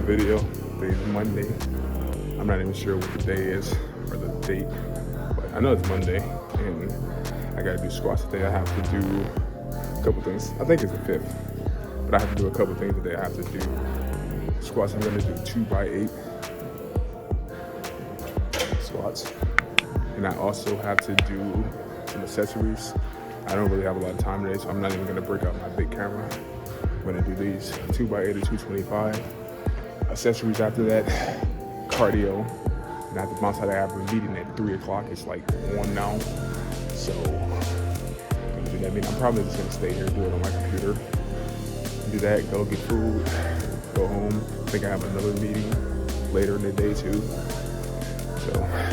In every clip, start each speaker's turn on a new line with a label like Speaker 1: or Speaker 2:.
Speaker 1: video. Today's Monday. I'm not even sure what the day is or the date, but I know it's Monday and I gotta do squats today. I have to do a couple things. I think it's the 5th, but I have to do a couple things today. I have to do squats. I'm gonna do 2x8 squats, and I also have to do some accessories. I don't really have a lot of time today, so I'm not even gonna break out my big camera. I'm gonna do these 2x8 or 225. Accessories after that, cardio. And I have to bounce out. I have a meeting at 3 o'clock. It's like 1 now. So I'm gonna do that meeting. I'm probably just gonna stay here, do it on my computer. Do that, go get food, go home. I think I have another meeting later in the day too. So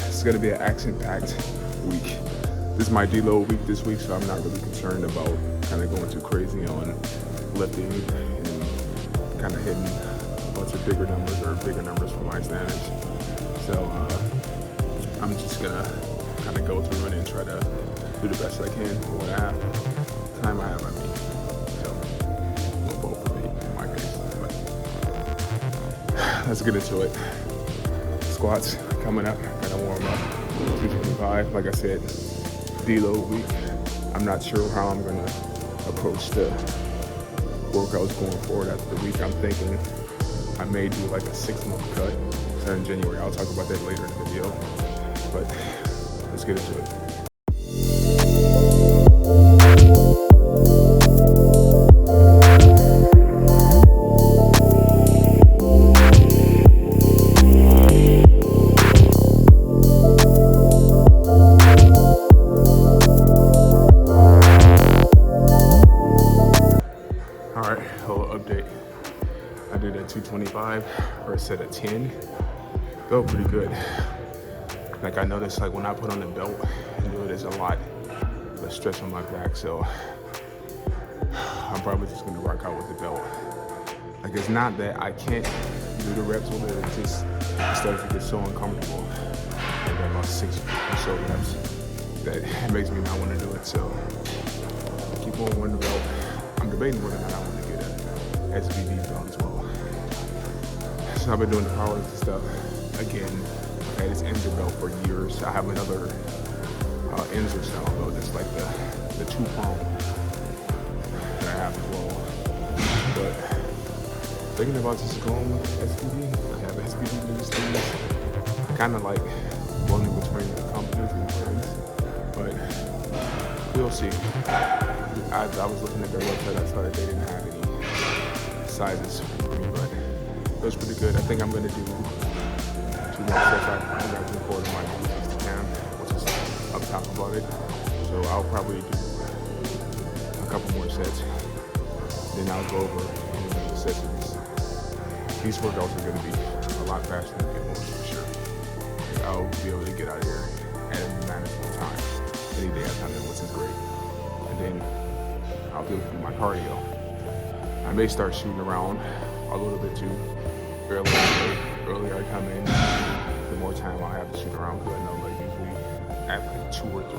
Speaker 1: it's gonna be an action-packed week. This is my deload week this week, so I'm not really concerned about kind of going too crazy on lifting and kind of hitting a bunch of bigger numbers for my standards. So I'm just gonna kind of go through it and try to do the best I can for what I have, time I have at me. So no vote for me in my case. But let's get into it. Squats coming up, gotta warm up. 225, like I said, deload week. I'm not sure how I'm gonna approach the workouts going forward after the week. I'm thinking I may do like a 6-month cut starting January. I'll talk about that later in the video, but let's get into it. All right, little update. I did a 225 or a set of 10. Felt pretty good. Like I noticed, like when I put on the belt and do it, there's a lot of stress on my back. So I'm probably just gonna rock out with the belt. Like it's not that I can't do the reps with it. It's just it starts to get so uncomfortable. Like about 6 or so reps that it makes me not want to do it. So I keep on wearing the belt. I'm debating whether or not I want to get a SBD belt as well. So I've been doing the powerlifting stuff. Again, I've had this Enzer belt for years. I have another Enzer style belt that's like the 2-prong that I have as well. But thinking about just going with SBD, I have SBD in these things. I kind of like running between the companies and friends, but we'll see. I was looking at their website. I saw that they didn't have any sizes for me, but it was pretty good. I think I'm going to do 2 more sets. I got to record my 360 cam, which is up top about it. So I'll probably do a couple more sets. Then I'll go over the accessories. These workouts are going to be a lot faster than the ones for sure. I'll be able to get out of here at a manageable time. Any day I time in, which is great. And then I'll do my cardio. I may start shooting around a little bit too early. The earlier I come in, the more time I'll have to shoot around, because I know like usually at like 2 or 3,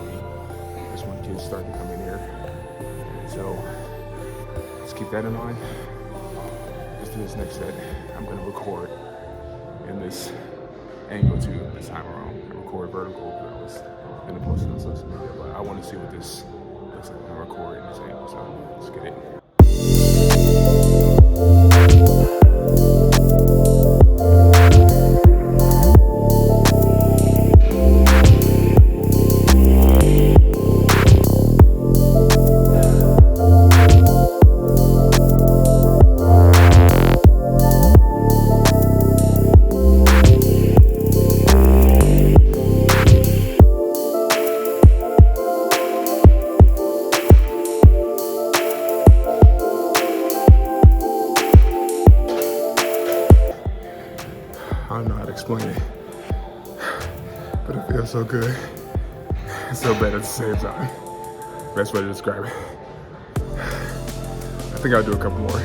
Speaker 1: that's when kids start to come in here. So just keep that in mind. Let's do this next set. I'm gonna record in this angle too this time around. I record vertical because I was gonna post it on social media, but I want to see what this looks like when I record in this angle. So let's get it. I don't know how to explain it, but it feels so good. It's so bad at the same time. Best way to describe it. I think I'll do a couple more.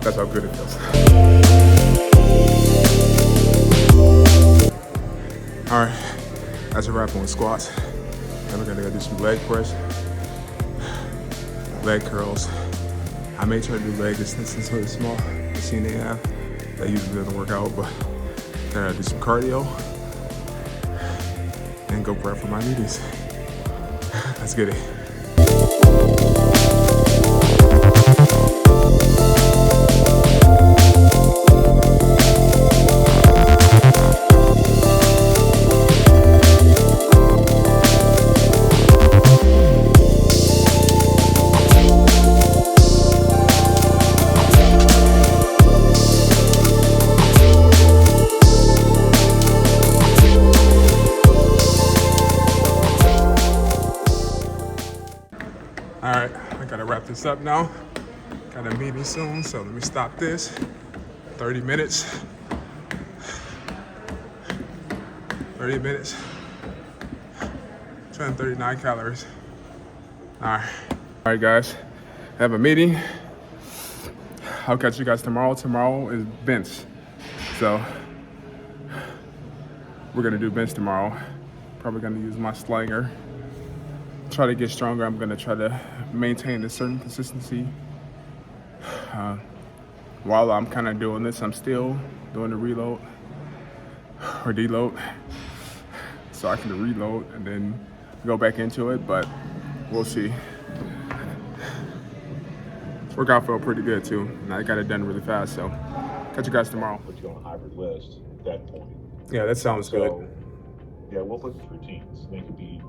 Speaker 1: That's how good it feels. All right, that's a wrap on squats. Then we're gonna go do some leg press, leg curls. I may try to do leg extensions really small. The machine they have. That usually doesn't work out, but then I do some cardio and go prep for my meetings. Let's get it. All right, I gotta wrap this up now. Got a meeting soon, so let me stop this. 30 minutes. 30 minutes. 239 calories. All right, guys. I have a meeting. I'll catch you guys tomorrow. Tomorrow is bench. So we're gonna do bench tomorrow. Probably gonna use my slinger. Try to get stronger. I'm gonna try to maintain a certain consistency. While I'm kind of doing this, I'm still doing the reload or deload, so I can reload and then go back into it. But we'll see. This workout felt pretty good too, and I got it done really fast. So catch you guys tomorrow.
Speaker 2: Put you on a hybrid list at that point.
Speaker 1: Yeah, that sounds good.
Speaker 2: Yeah, we'll look at routines. They could be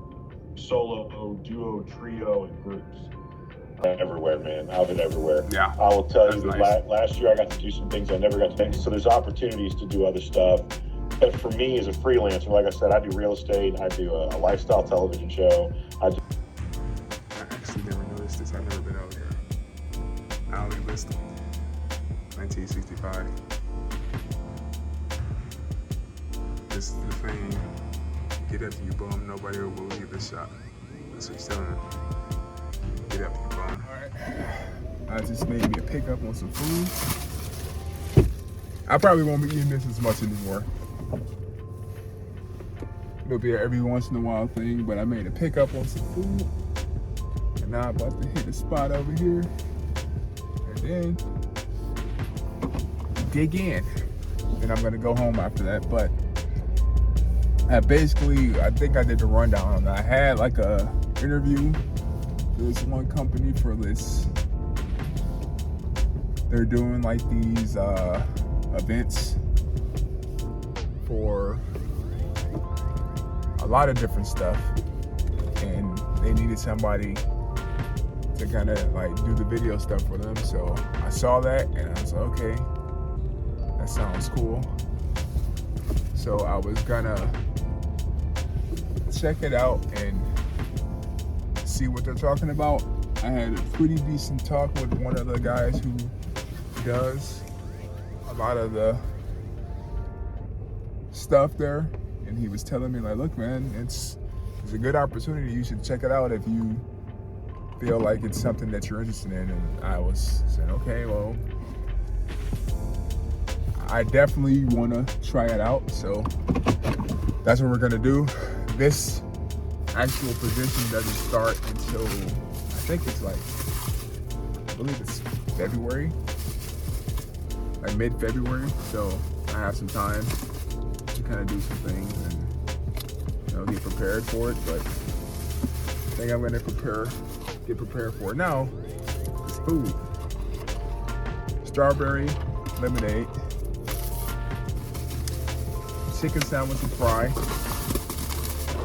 Speaker 2: solo, duo, trio, and groups. Everywhere, man. I've been everywhere.
Speaker 1: Yeah.
Speaker 2: I will tell you
Speaker 1: That's
Speaker 2: that
Speaker 1: nice.
Speaker 2: last year I got to do some things I never got to do. So there's opportunities to do other stuff. But for me as a freelancer, like I said, I do real estate. I do a lifestyle television show.
Speaker 1: I actually never noticed this. I've never been out here. Alley list, 1965. This is the thing. Get up, you bum. Nobody will believe this shot. That's what he's telling him. Get up, you bum. All right. I just made me a pickup on some food. I probably won't be eating this as much anymore. It'll be an every once in a while thing, but I made a pickup on some food. And now I'm about to hit a spot over here. And then dig in. And I'm gonna go home after that. But I think I did the rundown on that. I had like a interview. There's one company for this. They're doing like these events for a lot of different stuff, and they needed somebody to kind of like do the video stuff for them. So I saw that and I was like, okay, that sounds cool. So I was gonna check it out and see what they're talking about. I had a pretty decent talk with one of the guys who does a lot of the stuff there, and he was telling me like, look man, it's a good opportunity. You should check it out if you feel like it's something that you're interested in. And I was saying, okay, well, I definitely want to try it out. So that's what we're gonna do. This actual position doesn't start until, I think it's like, I believe it's February, like mid-February. So I have some time to kind of do some things and get prepared for it. But I think I'm gonna get prepared for it now. It's food. Strawberry lemonade, chicken sandwich and fry.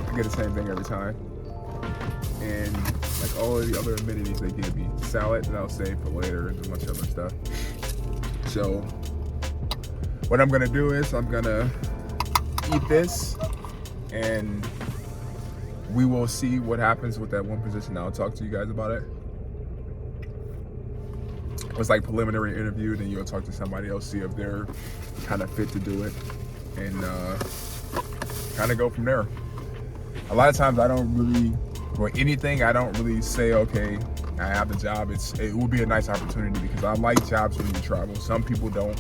Speaker 1: I get the same thing every time. And like all of the other amenities they give me. Salad that I'll save for later and a bunch of other stuff. So what I'm gonna do is I'm gonna eat this and we will see what happens with that one position. I'll talk to you guys about it. It's like preliminary interview, then you'll talk to somebody else, see if they're kind of fit to do it, and kind of go from there. A lot of times I don't really, for anything, I don't really say, okay, I have the job. It will be a nice opportunity because I like jobs when you travel. Some people don't.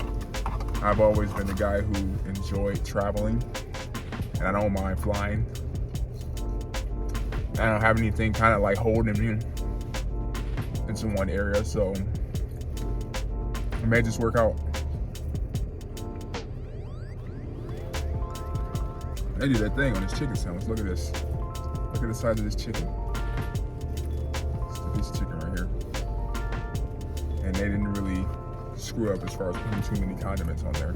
Speaker 1: I've always been the guy who enjoyed traveling, and I don't mind flying. I don't have anything kind of like holding me into one area, so it may just work out. They do that thing on this chicken sandwich. Look at this. Look at the size of this chicken. It's a piece of chicken right here. And they didn't really screw up as far as putting too many condiments on there.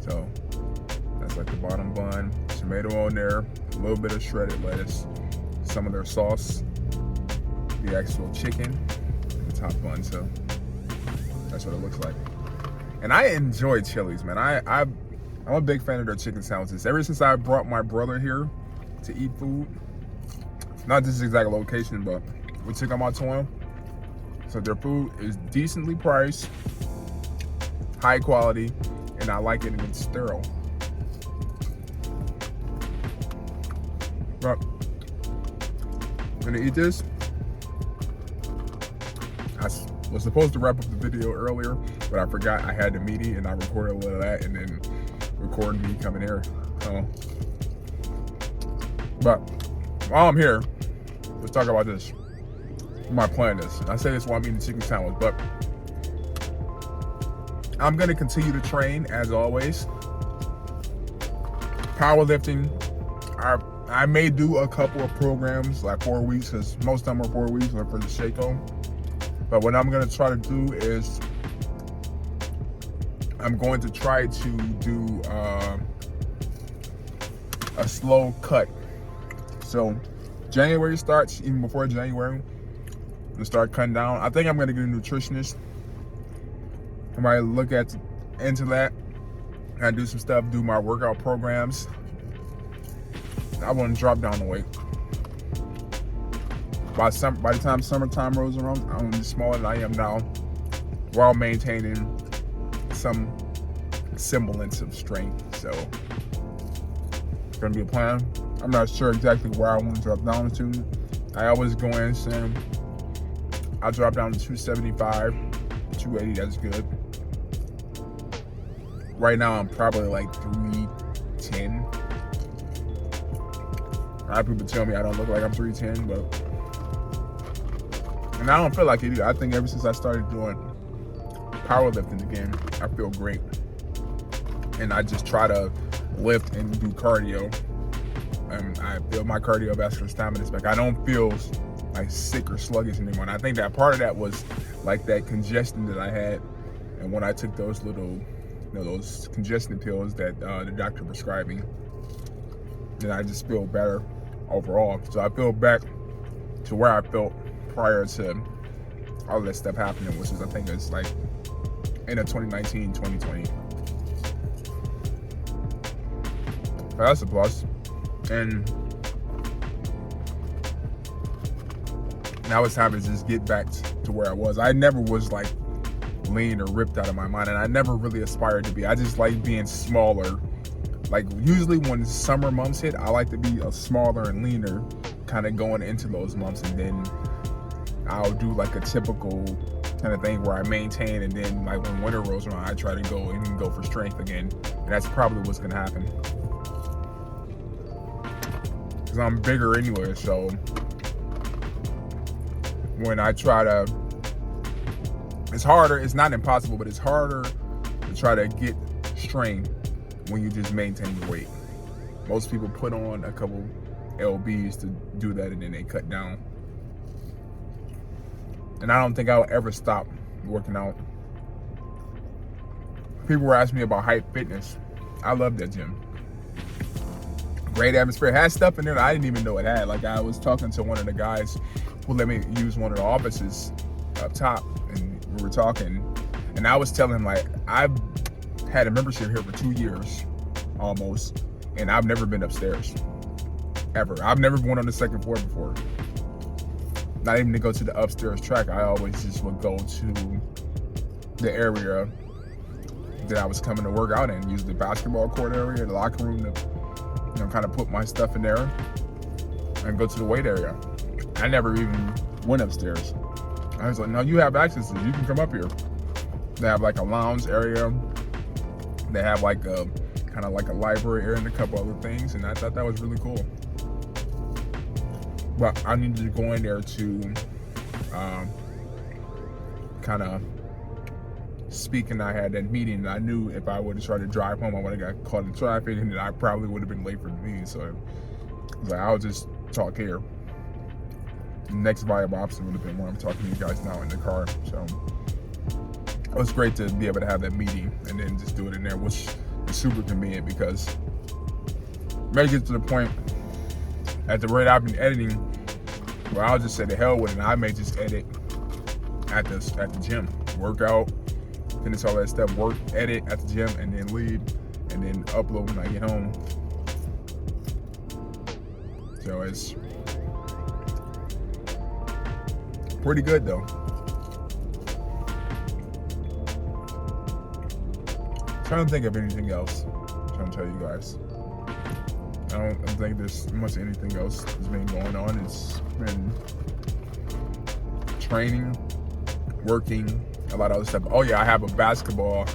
Speaker 1: So that's like the bottom bun, tomato on there, a little bit of shredded lettuce, some of their sauce, the actual chicken, and the top bun. So that's what it looks like. And I enjoy Chili's, man. I'm a big fan of their chicken sandwiches. Ever since I brought my brother here to eat food, not this exact location, but we took him out to him. So their food is decently priced, high quality, and I like it and it's sterile. But I'm gonna eat this. I was supposed to wrap up the video earlier, but I forgot I had the meaty and I recorded a little of that and then recorded me coming here. But while I'm here, let's talk about this. My plan is, I say this while I'm eating the chicken sandwich, but I'm gonna continue to train as always. Powerlifting, I may do a couple of programs like 4 weeks, because most of them are 4 weeks like for the Shaco. But what I'm gonna try to do is I'm going to try to do a slow cut. So January starts, even before January, I'm gonna start cutting down. I think I'm gonna get a nutritionist. I might look into that and do some stuff, do my workout programs. I want to drop down the weight. By the time summertime rolls around, I want to be smaller than I am now, while maintaining some semblance of strength. So it's gonna be a plan. I'm not sure exactly where I want to drop down to. I always go in saying I'll drop down to 275, 280. That's good. Right now I'm probably like 310. A lot of people tell me I don't look like I'm 310, but and I don't feel like it either. I think ever since I started doing powerlifting again, I feel great. And I just try to lift and do cardio. And I feel my cardiovascular stamina is back. I don't feel like sick or sluggish anymore. And I think that part of that was like that congestion that I had. And when I took those little, those congestion pills that the doctor prescribed me, then I just feel better overall. So I feel back to where I felt prior to all that stuff happening, which is, I think it's like end of 2019, 2020. But that's a plus. And now it's time to just get back to where I was. I never was like lean or ripped out of my mind, and I never really aspired to be. I just like being smaller. Like usually when summer months hit, I like to be a smaller and leaner kind of going into those months, and then I'll do like a typical kind of thing where I maintain, and then like when winter rolls around, I try to go for strength again. And that's probably what's gonna happen. Cause I'm bigger anyway, so when I try to, it's harder, it's not impossible, but it's harder to try to get strength when you just maintain your weight. Most people put on a couple lbs to do that, and then they cut down. And I don't think I'll ever stop working out. People were asking me about Hype Fitness. I love that gym. Great atmosphere. It had stuff in there that I didn't even know it had. Like I was talking to one of the guys who let me use one of the offices up top, and we were talking, and I was telling him like I've had a membership here for 2 years almost, and I've never been upstairs ever. I've never went on the second floor before. Not even to go to the upstairs track. I always just would go to the area that I was coming to work out in, use the basketball court area, the locker room to kind of put my stuff in there and go to the weight area. I never even went upstairs. I was like, no, you have access to it. You can come up here. They have like a lounge area. They have like a kind of like a library area and a couple other things, and I thought that was really cool. But I needed to go in there to kind of speaking, I had that meeting, and I knew if I would have tried to drive home, I would have got caught in traffic, and then I probably would have been late for the meeting. So I was like, I'll just talk here. The next viable option would have been where I'm talking to you guys now in the car. So it was great to be able to have that meeting and then just do it in there, which is super convenient because may get to the point at the rate I've been editing where I'll just say the hell with it, and I may just edit at the gym, workout, finish all that stuff, work, edit at the gym, and then leave, and then upload when I get home. So it's pretty good though. Trying to think of anything else. Trying to tell you guys. I don't think there's much anything else that's been going on. It's been training, working, a lot of other stuff. Oh yeah, I have a basketball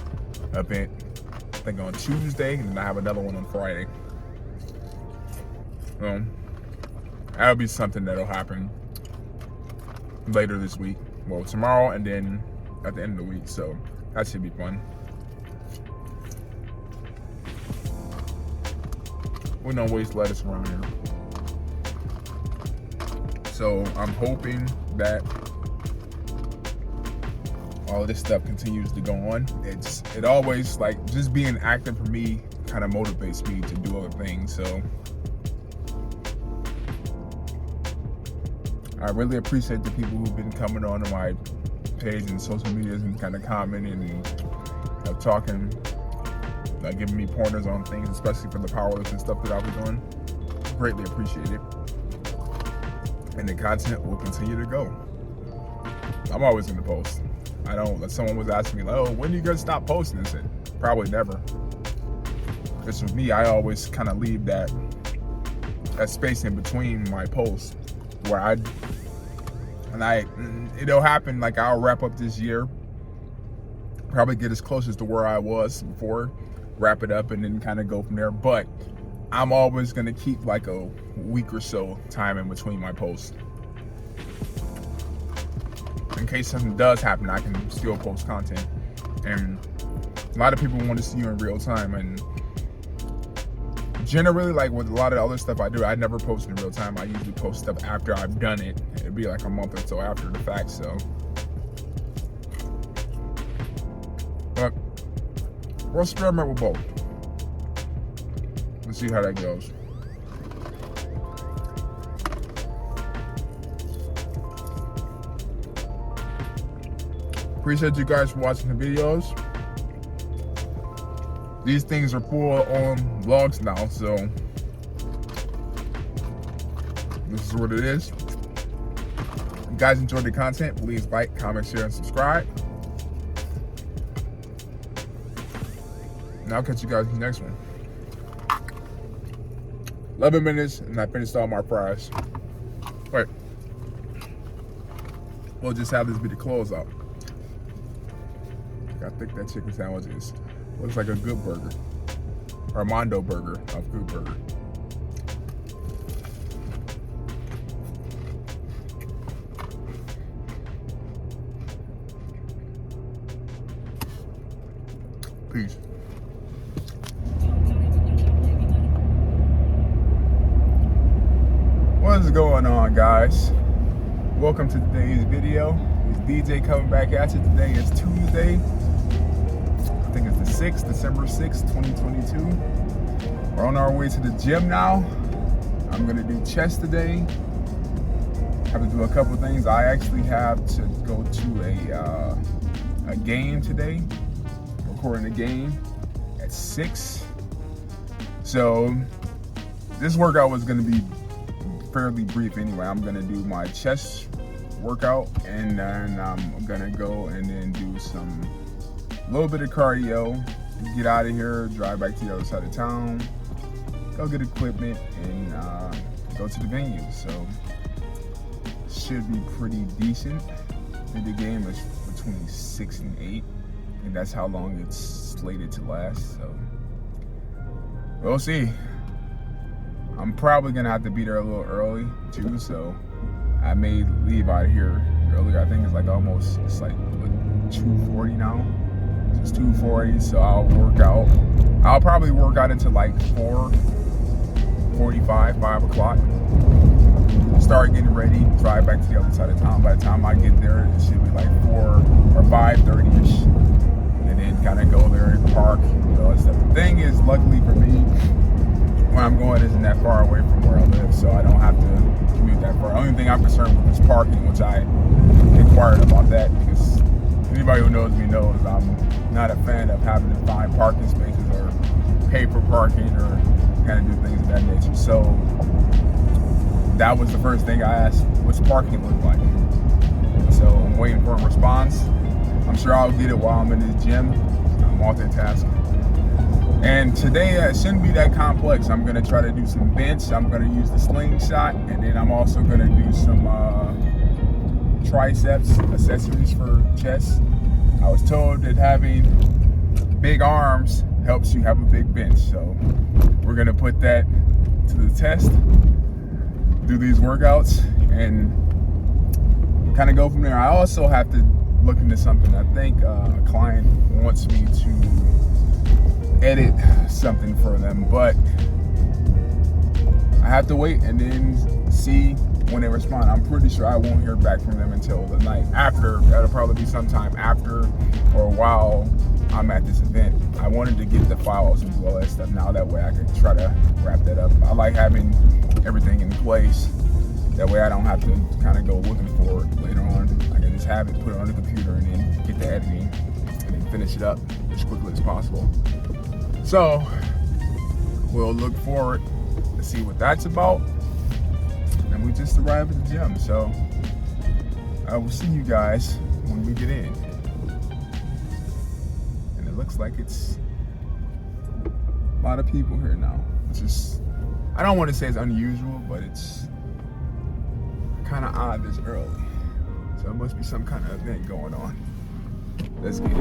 Speaker 1: event, I think on Tuesday, and then I have another one on Friday. That'll be something that'll happen later this week. Well, tomorrow and then at the end of the week. So that should be fun. We don't waste lettuce around here. So I'm hoping that all of this stuff continues to go on. It always, like, just being active for me kind of motivates me to do other things. So I really appreciate the people who've been coming on to my page and social medias and kind of commenting and talking, giving me pointers on things, especially for the powerlifting stuff that I'll be doing. Greatly appreciate it. And the content will continue to go. I'm always going to post. I don't, someone was asking me, like, oh, when are you going to stop posting? I said, probably never. Because with me, I always kind of leave that space in between my posts where it'll happen, like I'll wrap up this year, probably get as close as to where I was before, wrap it up and then kind of go from there. But I'm always going to keep like a week or so time in between my posts. In case something does happen, I can still post content. And a lot of people want to see you in real time. And generally, like with a lot of the other stuff I do, I never post in real time. I usually post stuff after I've done it. It'd be like a month or so after the fact. So, but we'll experiment with both. Let's see how that goes. Appreciate you guys for watching the videos. These things are full on vlogs now, so this is what it is. If you guys enjoyed the content, please like, comment, share, and subscribe. And I'll catch you guys in the next one. 11 minutes, and I finished all my fries. Wait. We'll just have this be the closeout. I think that chicken sandwich is, looks like a Good Burger. Armando Burger of Good Burger. Peace. What is going on, guys? Welcome to today's video. It's DJ coming back at you. Today is Tuesday. I think it's the 6th, December 6th, 2022. We're on our way to the gym now. I'm gonna do chest today. Have to do a couple things. I actually have to go to a game today. Recording a game at 6. So this workout was gonna be fairly brief anyway. I'm gonna do my chest workout and then I'm gonna go and then do a little bit of cardio, get out of here, drive back to the other side of town, go get equipment and go to the venue. So should be pretty decent. And the game is between 6 and 8 and that's how long it's slated to last. So we'll see. I'm probably gonna have to be there a little early too, so I may leave out of here earlier. I think it's like 2:40 now. So it's 2:40, so I'll work out. I'll probably work out until like 4:45, 5 o'clock. Start getting ready, drive back to the other side of town. By the time I get there, it should be like 4 or 5:30ish. And then kind of go there and park and all that stuff. The thing is, luckily for me, where I'm going isn't that far away from where I live, so I don't have to commute that far. The only thing I'm concerned with is parking, which I inquired about that because anybody who knows me knows I'm not a fan of having to find parking spaces or pay for parking or kind of do things of that nature. So that was the first thing I asked, what's parking look like? So I'm waiting for a response. I'm sure I'll get it while I'm in this gym. I'm multitasking. And today it shouldn't be that complex. I'm gonna try to do some bench. I'm gonna use the slingshot, and then I'm also gonna do some triceps accessories for chest. I was told that having big arms helps you have a big bench. So we're gonna put that to the test, do these workouts, and kind of go from there. I also have to look into something. I think a client wants me to edit something for them, but I have to wait and then see when they respond. I'm pretty sure I won't hear back from them until the night after. That'll probably be sometime after or while I'm at this event. I wanted to get the files and do all that stuff now, that way I could try to wrap that up. I like having everything in place. That way I don't have to kind of go looking for it later on. I can just have it, put it on the computer, and then get the editing and then finish it up as quickly as possible. So we'll look forward to see what that's about. And we just arrived at the gym, so I will see you guys when we get in. And it looks like it's a lot of people here now, which is, I don't want to say it's unusual, but it's kind of odd this early. So it must be some kind of event going on. Let's get it.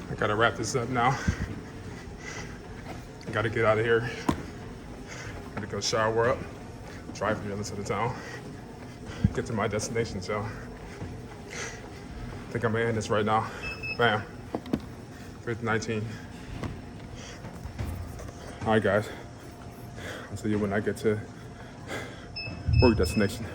Speaker 1: I gotta wrap this up now. I gotta get out of here. Gotta go shower up, drive to the other side of town, get to my destination. So I think I'm gonna end this right now. Bam. 5:19. All right, guys. I'll see you when I get to work destination.